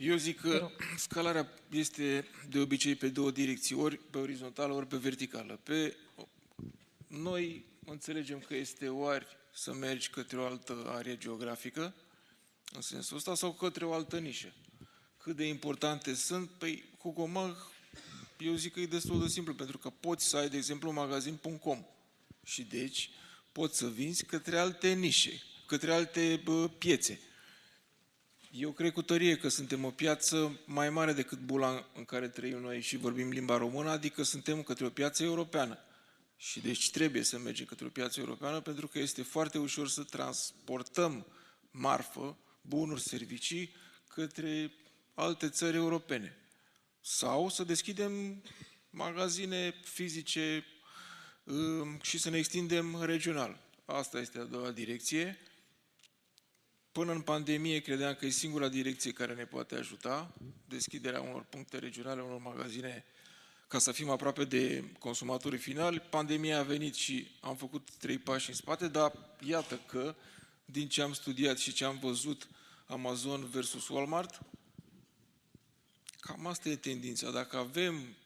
Eu zic că scalarea este de obicei pe două direcții, ori pe orizontală, ori pe verticală. Noi înțelegem că este ori să mergi către o altă arie geografică, în sensul ăsta, sau către o altă nișă. Cât de importante sunt? Păi, cu Gomag, eu zic că e destul de simplu, pentru că poți să ai, de exemplu, un magazin.com și deci poți să vinzi către alte nișe, către alte piețe. Eu cred cu tărie că suntem o piață mai mare decât bula în care trăim noi și vorbim limba română, adică suntem către o piață europeană. Și deci trebuie să mergem către o piață europeană pentru că este foarte ușor să transportăm marfă, bunuri, servicii către alte țări europene. Sau să deschidem magazine fizice și să ne extindem regional. Asta este a doua direcție. Până în pandemie credeam că e singura direcție care ne poate ajuta, deschiderea unor puncte regionale, unor magazine, ca să fim aproape de consumatorii finali. Pandemia a venit și am făcut 3 pași în spate, dar iată că, din ce am studiat și ce am văzut, Amazon versus Walmart, cam asta e tendința. Dacă avem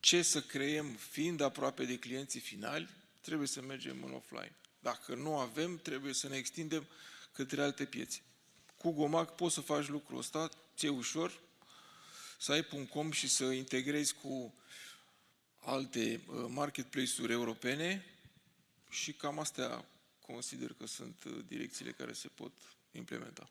ce să creăm fiind aproape de clienții finali, trebuie să mergem în offline. Dacă nu avem, trebuie să ne extindem către alte piețe. Cu Gomag poți să faci lucrul ăsta, ți-e ușor, să ai .com și să integrezi cu alte marketplace-uri europene și cam astea consider că sunt direcțiile care se pot implementa.